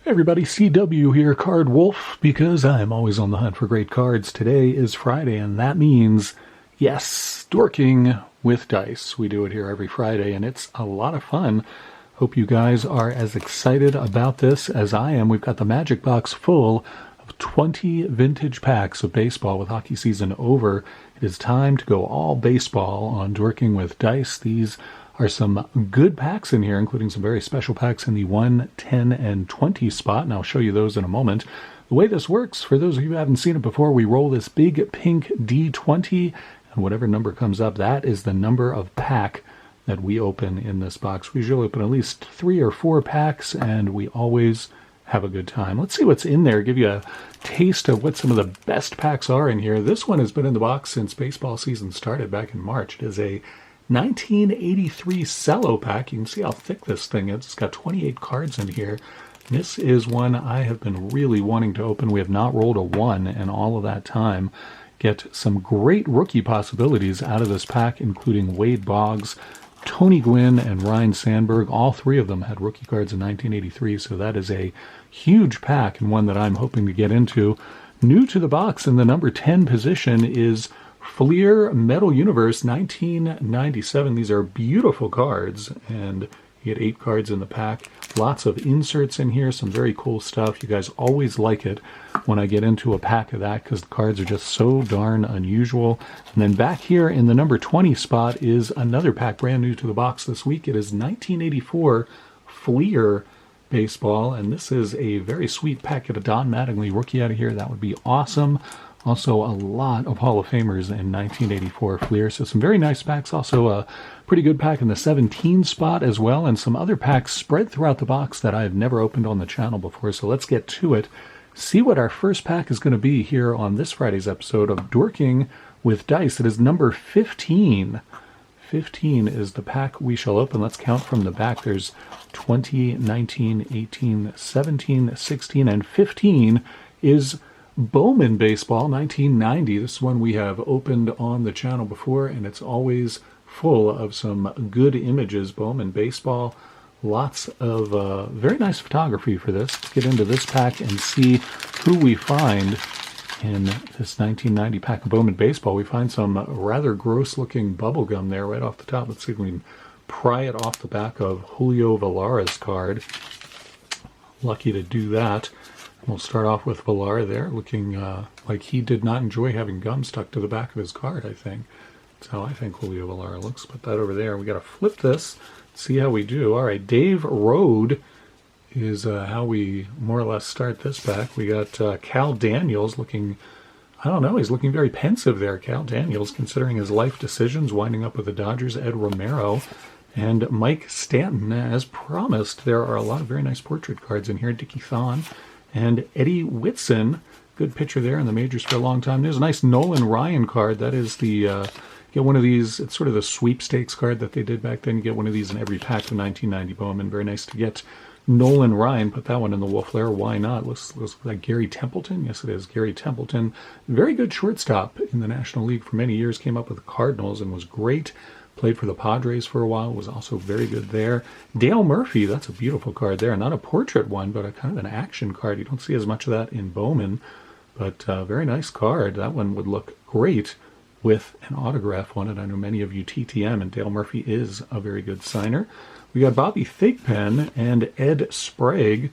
Hey everybody, CW here, Card Wolf, because I'm always on the hunt for great cards. Today is Friday, and that means, yes, Dorking with dice. We do it here every Friday, and it's a lot of fun. Hope you guys are as excited about this as I am. We've got the Magic Box full of 20 vintage packs of baseball with hockey season over. It is time to go all baseball on Dorking with dice. These are some good packs in here, including some very special packs in the 1, 10, and 20 spot, and I'll show you those in a moment. The way this works, for those of you who haven't seen it before, we roll this big pink D20, and whatever number comes up, that is the number of pack that we open in this box. We usually open at least 3 or 4 packs, and we always have a good time. Let's see what's in there, give you a taste of what some of the best packs are in here. This one has been in the box since baseball season started back in March. It is a 1983 cello pack. You can see how thick this thing is. It's got 28 cards in here. This is one I have been really wanting to open. We have not rolled a 1 in all of that time. Get some great rookie possibilities out of this pack, including Wade Boggs, Tony Gwynn, and Ryan Sandberg. All 3 of them had rookie cards in 1983, so that is a huge pack and one that I'm hoping to get into. New to the box in the number 10 position is Fleer Metal Universe 1997. These are beautiful cards, and you get 8 cards in the pack. Lots of inserts in here, some very cool stuff. You guys always like it when I get into a pack of that because the cards are just so darn unusual. And then back here in the number 20 spot is another pack brand new to the box this week. It is 1984 Fleer Baseball, and this is a very sweet pack. Get a Don Mattingly rookie out of here. That would be awesome. Also, a lot of Hall of Famers in 1984 Fleer. So some very nice packs. Also, a pretty good pack in the 17 spot as well. And some other packs spread throughout the box that I've never opened on the channel before. So let's get to it. See what our first pack is going to be here on this Friday's episode of Dorking with Dice. It is number 15. 15 is the pack we shall open. Let's count from the back. There's 20, 19, 18, 17, 16, and 15 is Bowman Baseball 1990. This one we have opened on the channel before, and it's always full of some good images. Bowman Baseball, lots of very nice photography for this. Let's get into this pack and see who we find in this 1990 pack of Bowman Baseball. We find some rather gross looking bubble gum there right off the top. Let's see if we can pry it off the back of Julio Velara's card. Lucky to do that. We'll start off with Velar there, looking like he did not enjoy having gum stuck to the back of his card, I think. That's how I think Julio Velar looks. Put that over there. We got to flip this, see how we do. All right, Dave Rode is how we more or less start this pack. We got Cal Daniels looking, I don't know, he's looking very pensive there, Cal Daniels, considering his life decisions, winding up with the Dodgers. Ed Romero and Mike Stanton, as promised. There are a lot of very nice portrait cards in here. Dickie Thon and Eddie Whitson, good pitcher there in the majors for a long time. There's a nice Nolan Ryan card. That is the, get one of these, it's sort of the sweepstakes card that they did back then. You get one of these in every pack of 1990 Bowman. Very nice to get Nolan Ryan. Put that one in the wolf lair. Why not? Looks like Gary Templeton. Yes, it is. Gary Templeton. Very good shortstop in the National League for many years. Came up with the Cardinals and was great. Played for the Padres for a while, was also very good there. Dale Murphy, that's a beautiful card there. Not a portrait one, but a kind of an action card. You don't see as much of that in Bowman, but very nice card. That one would look great with an autograph on it. I know many of you TTM, and Dale Murphy is a very good signer. We got Bobby Thigpen and Ed Sprague.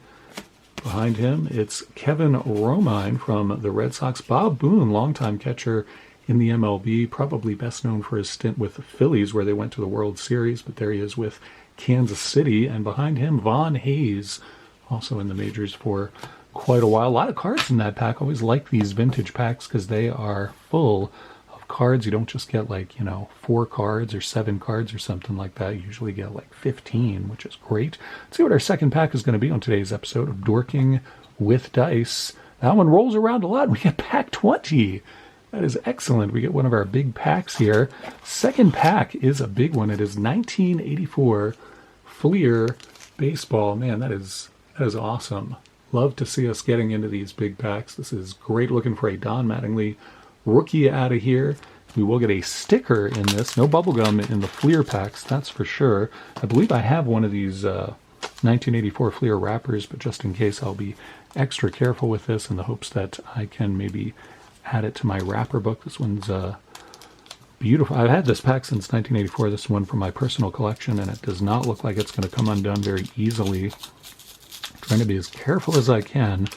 Behind him, it's Kevin Romine from the Red Sox. Bob Boone, longtime catcher in the MLB, probably best known for his stint with the Phillies, where they went to the World Series, but there he is with Kansas City. And behind him, Von Hayes, also in the majors for quite a while. A lot of cards in that pack. Always like these vintage packs because they are full of cards. You don't just get 4 cards or 7 cards or something like that. You usually get 15, which is great. Let's see what our second pack is going to be on today's episode of Dorking with Dice. That one rolls around a lot. We get pack 20. That is excellent. We get one of our big packs here. Second pack is a big one. It is 1984 Fleer Baseball. Man, that is awesome. Love to see us getting into these big packs. This is great. Looking for a Don Mattingly rookie out of here. We will get a sticker in this. No bubblegum in the Fleer packs, that's for sure. I believe I have one of these 1984 Fleer wrappers, but just in case, I'll be extra careful with this in the hopes that I can maybe add it to my wrapper book. This one's beautiful. I've had this pack since 1984. This one from my personal collection, and it does not look like it's going to come undone very easily. I'm trying to be as careful as I can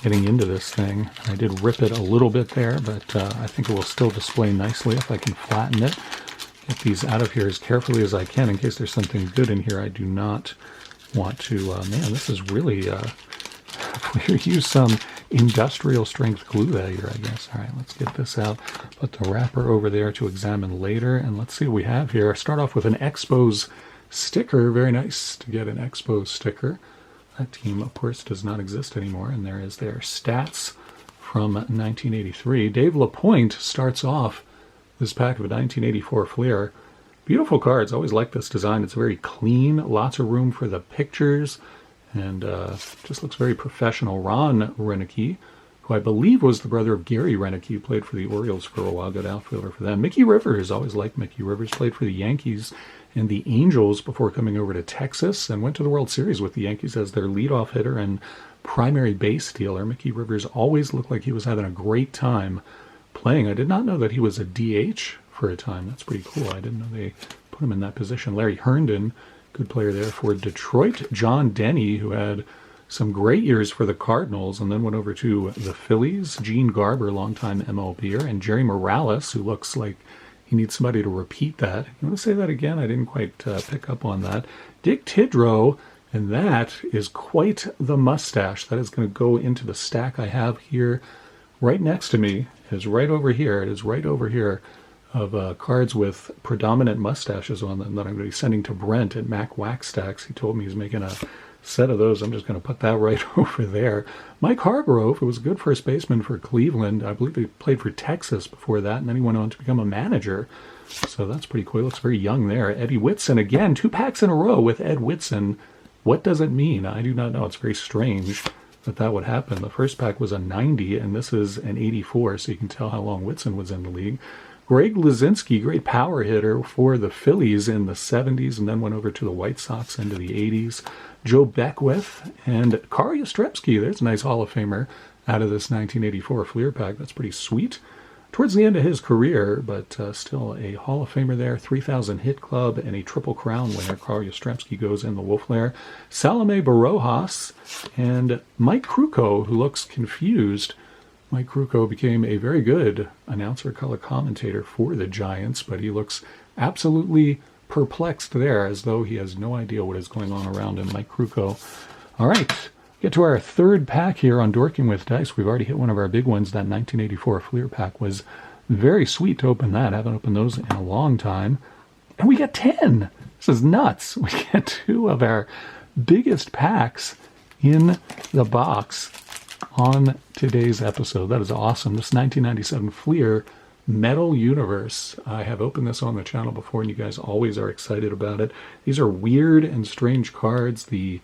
getting into this thing. I did rip it a little bit there, but I think it will still display nicely if I can flatten it. Get these out of here as carefully as I can in case there's something good in here. I do not want to, man, this is really, we use some industrial strength glue here, I guess. All right, let's get this out. Put the wrapper over there to examine later, and let's see what we have here. I start off with an Expos sticker. Very nice to get an Expos sticker. That team, of course, does not exist anymore, and there is their stats from 1983. Dave LaPointe starts off this pack of a 1984 Fleer. Beautiful cards. Always like this design. It's very clean. Lots of room for the pictures. And just looks very professional. Ron Renicky, who I believe was the brother of Gary Renicky, played for the Orioles for a while, good outfielder for them. Mickey Rivers, always liked Mickey Rivers, played for the Yankees and the Angels before coming over to Texas, and went to the World Series with the Yankees as their leadoff hitter and primary base stealer. Mickey Rivers always looked like he was having a great time playing. I did not know that he was a DH for a time. That's pretty cool. I didn't know they put him in that position. Larry Herndon, good player there for Detroit. John Denny, who had some great years for the Cardinals and then went over to the Phillies. Gene Garber, longtime MLBer. And Jerry Morales, who looks like he needs somebody to repeat that. You want to say that again? I didn't quite pick up on that. Dick Tidrow, and that is quite the mustache. That is going to go into the stack I have here right next to me. It is right over here. It is right over here of cards with predominant mustaches on them that I'm going to be sending to Brent at Mac Wax Stacks. He told me he's making a set of those. I'm just going to put that right over there. Mike Hargrove, who was a good first baseman for Cleveland. I believe he played for Texas before that, and then he went on to become a manager. So that's pretty cool. He looks very young there. Eddie Whitson, again, 2 packs in a row with Ed Whitson. What does it mean? I do not know. It's very strange that that would happen. The first pack was a 90, and this is an 84, so you can tell how long Whitson was in the league. Greg Luzinski, great power hitter for the Phillies in the 70s and then went over to the White Sox into the 80s. Joe Beckwith and Carl Yastrzemski. There's a nice Hall of Famer out of this 1984 Fleer pack. That's pretty sweet. Towards the end of his career, but still a Hall of Famer there. 3,000 hit club and a Triple Crown winner. Carl Yastrzemski goes in the Wolf Lair. Salome Barojas and Mike Krukow, who looks confused. Mike Krukow became a very good announcer, color commentator for the Giants, but he looks absolutely perplexed there, as though he has no idea what is going on around him. Mike Krukow. All right, get to our third pack here on Dorking with Dice. We've already hit one of our big ones. That 1984 Fleer pack was very sweet to open that. I haven't opened those in a long time. And we get 10. This is nuts. We get 2 of our biggest packs in the box on today's episode. That is awesome. This 1997 Fleer Metal Universe. I have opened this on the channel before, and you guys always are excited about it. These are weird and strange cards. The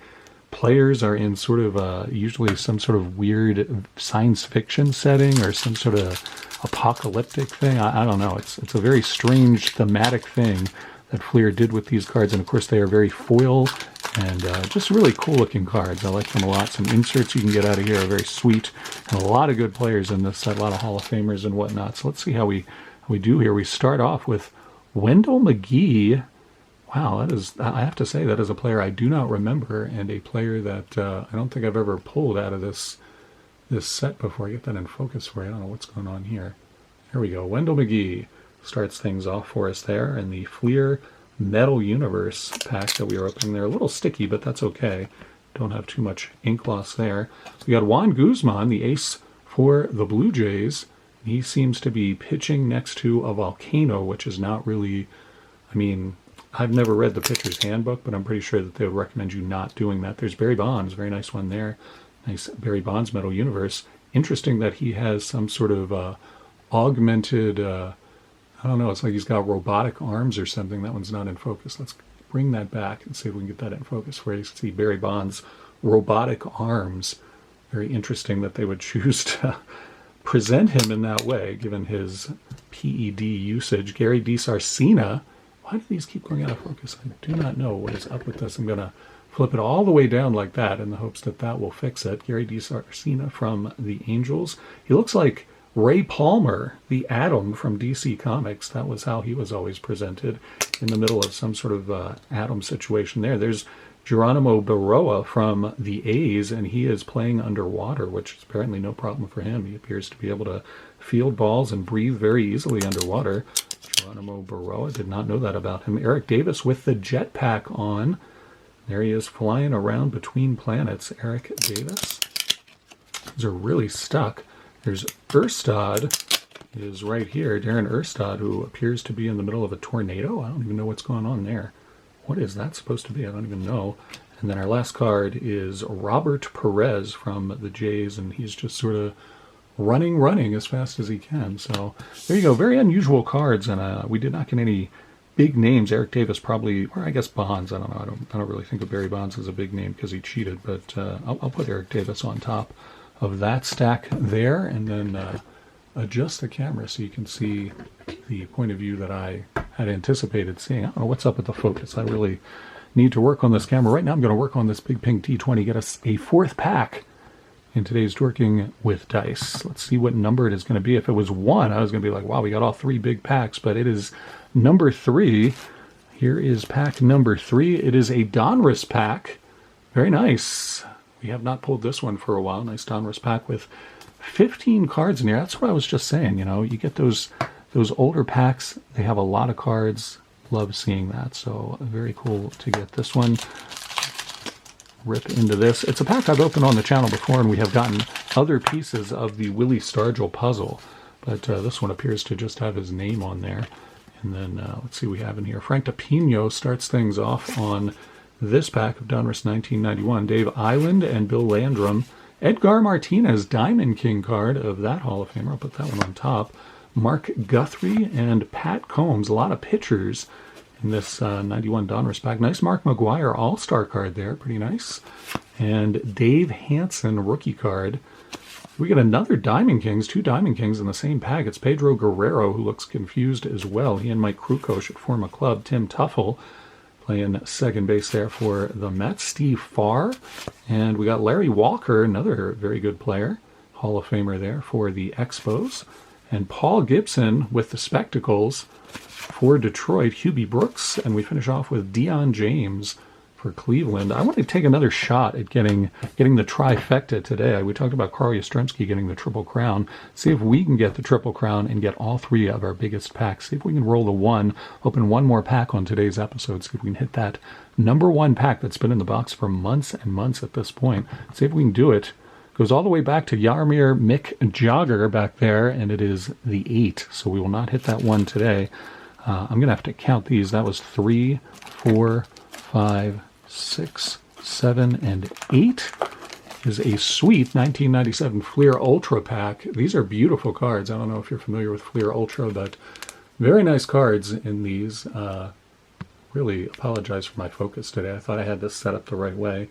players are in sort of usually some sort of weird science fiction setting or some sort of apocalyptic thing. I don't know. It's a very strange thematic thing that Fleer did with these cards, and of course they are very foil and just really cool looking cards. I like them a lot. Some inserts you can get out of here are very sweet, and a lot of good players in this set, a lot of Hall of Famers and whatnot. So let's see how we do here. We start off with Wendell McGee. Wow, that is, I have to say, that is a player I do not remember, and a player that I don't think I've ever pulled out of this set before. I get that in focus for you. I don't know what's going on here. Here we go. Wendell McGee starts things off for us there in the Fleer Metal Universe pack that we are opening. They're a little sticky, but that's okay. Don't have too much ink loss there. We got Juan Guzman, the ace for the Blue Jays. He seems to be pitching next to a volcano, which is not really, I mean, I've never read the pitcher's handbook, but I'm pretty sure that they would recommend you not doing that. There's Barry Bonds, very nice one there. Nice Barry Bonds Metal Universe. Interesting that he has some sort of augmented, I don't know, it's like he's got robotic arms or something. That one's not in focus. Let's bring that back and see if we can get that in focus where you can see Barry Bonds' robotic arms. Very interesting that they would choose to present him in that way, given his PED usage. Gary DiSarcina. Why do these keep going out of focus? I do not know what is up with this. I'm going to flip it all the way down like that in the hopes that that will fix it. Gary DiSarcina from the Angels. He looks like Ray Palmer, the Atom from DC Comics. That was how he was always presented, in the middle of some sort of Atom situation there. There's Geronimo Baroa from the A's, and he is playing underwater, which is apparently no problem for him. He appears to be able to field balls and breathe very easily underwater. Geronimo Baroa, did not know that about him. Eric Davis with the jetpack on. There he is flying around between planets. Eric Davis. These are really stuck. There's Erstad is right here. Darren Erstad, who appears to be in the middle of a tornado. I don't even know what's going on there. What is that supposed to be? I don't even know. And then our last card is Robert Perez from the Jays, and he's just sort of running as fast as he can. So there you go. Very unusual cards, and we did not get any big names. Eric Davis probably, or I guess Bonds. I don't know. I don't really think of Barry Bonds as a big name because he cheated, but I'll put Eric Davis on top of that stack there, and then adjust the camera so you can see the point of view that I had anticipated seeing. I don't know what's up with the focus. I really need to work on this camera. Right now I'm going to work on this big pink T20, get us a fourth pack in today's Dorking with Dice. Let's see what number it is going to be. If it was 1, I was going to be like, wow, we got all 3 big packs, but it is number 3. Here is pack number 3. It is a Donruss pack. Very nice. We have not pulled this one for a while. Nice Donruss pack with 15 cards in here. That's what I was just saying. You know, you get those older packs. They have a lot of cards. Love seeing that. So very cool to get this one. Rip into this. It's a pack I've opened on the channel before, and we have gotten other pieces of the Willie Stargell puzzle. But this one appears to just have his name on there. And then let's see what we have in here. Frank DePino starts things off on this pack of Donruss 1991. Dave Island and Bill Landrum. Edgar Martinez, Diamond King card of that Hall of Famer. I'll put that one on top. Mark Guthrie and Pat Combs. A lot of pitchers in this 91 Donruss pack. Nice Mark McGwire All-Star card there. Pretty nice. And Dave Hansen rookie card. We get another Diamond Kings, 2 Diamond Kings in the same pack. It's Pedro Guerrero, who looks confused as well. He and Mike Krukow should form a club. Tim Tuffle playing second base there for the Mets. Steve Farr. And we got Larry Walker, another very good player. Hall of Famer there for the Expos. And Paul Gibson with the spectacles for Detroit. Hubie Brooks. And we finish off with Deion James for Cleveland. I want to take another shot at getting the trifecta today. We talked about Carl Yastrzemski getting the Triple Crown. See if we can get the Triple Crown and get all 3 of our biggest packs. See if we can roll the 1, open 1 more pack on today's episode. See if we can hit that number 1 pack that's been in the box for months and months at this point. See if we can do it. Goes all the way back to Yarmir Mick Jogger back there, and it is the 8. So we will not hit that 1 today. I'm going to have to count these. That was 3, 4, 5, 6, 7, and 8 is a sweet 1997 Fleer Ultra pack. These are beautiful cards. I don't know if you're familiar with Fleer Ultra, but very nice cards in these. Really apologize for my focus today. I thought I had this set up the right way.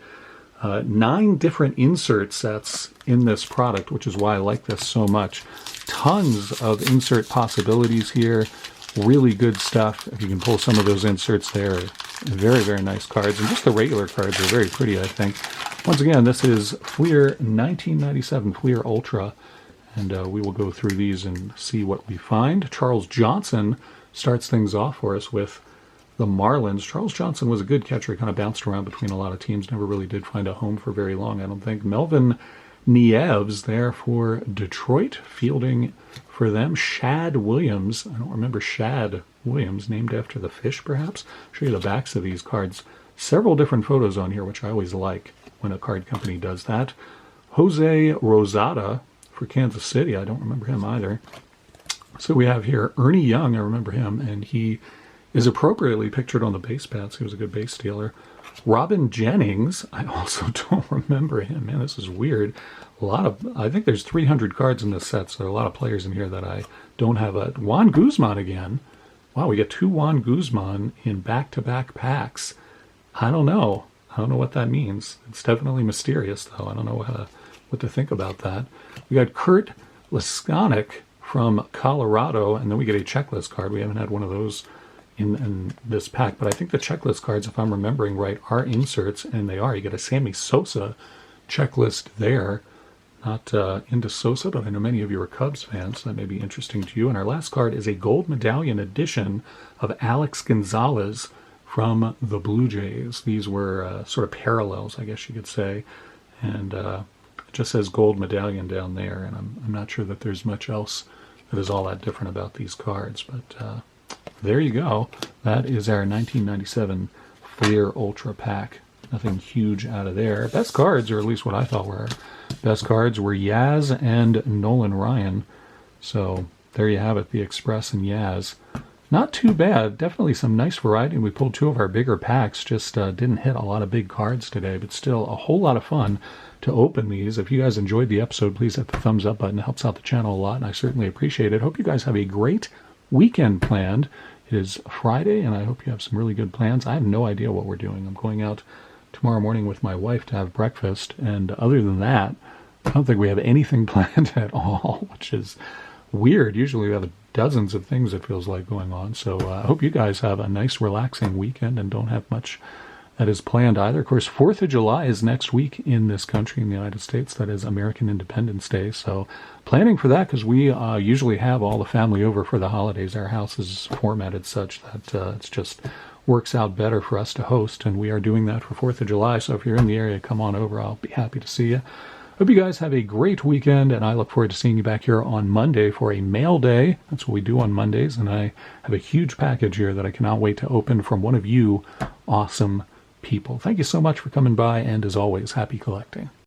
9 different insert sets in this product, which is why I like this so much. Tons of insert possibilities here. Really good stuff. If you can pull some of those inserts there, very, very nice cards. And just the regular cards are very pretty, I think. Once again, this is Fleer 1997 Fleer Ultra, and we will go through these and see what we find. Charles Johnson starts things off for us with the Marlins. Charles Johnson was a good catcher. He kind of bounced around between a lot of teams. Never really did find a home for very long, I don't think. Melvin Nieves there for Detroit, fielding for them. Shad Williams. I don't remember Shad Williams, named after the fish, perhaps. Show you the backs of these cards. Several different photos on here, which I always like when a card company does that. Jose Rosada for Kansas City. I don't remember him either. So we have here Ernie Young. I remember him, and he is appropriately pictured on the base pads. He was a good base stealer. Robin Jennings. I also don't remember him. Man, this is weird. I think there's 300 cards in this set, so there are a lot of players in here that I don't have. Juan Guzman again. Wow, we get 2 Juan Guzman in back-to-back packs. I don't know. I don't know what that means. It's definitely mysterious, though. I don't know what to think about that. We got Kurt Leskonik from Colorado, and then we get a checklist card. We haven't had one of those in this pack. But I think the checklist cards, if I'm remembering right, are inserts, and they are. You get a Sammy Sosa checklist there. Not into Sosa, but I know many of you are Cubs fans, so that may be interesting to you. And our last card is a gold medallion edition of Alex Gonzalez from the Blue Jays. These were sort of parallels, I guess you could say. And it just says gold medallion down there, and I'm not sure that there's much else that is all that different about these cards. But there you go. That is our 1997 Fleer Ultra Pack. Nothing huge out of there. Best cards, or at least what I thought were best cards, were Yaz and Nolan Ryan. So there you have it, the Express and Yaz. Not too bad. Definitely some nice variety. We pulled two of our bigger packs. Just didn't hit a lot of big cards today, but still a whole lot of fun to open these. If you guys enjoyed the episode, please hit the thumbs up button. It helps out the channel a lot, and I certainly appreciate it. Hope you guys have a great weekend planned. It is Friday, and I hope you have some really good plans. I have no idea what we're doing. I'm going out tomorrow morning with my wife to have breakfast, and other than that, I don't think we have anything planned at all, which is weird. Usually we have dozens of things, it feels like, going on. So I hope you guys have a nice relaxing weekend and don't have much that is planned either. Of course, 4th of July is next week in this country, in the United States. That is American Independence Day. So planning for that, because we usually have all the family over for the holidays. Our house is formatted such that it's just works out better for us to host, and we are doing that for 4th of July. So if you're in the area, come on over. I'll be happy to see you. Hope you guys have a great weekend, and I look forward to seeing you back here on Monday for a mail day. That's what we do on Mondays, and I have a huge package here that I cannot wait to open from one of you awesome people. Thank you so much for coming by, and as always, happy collecting.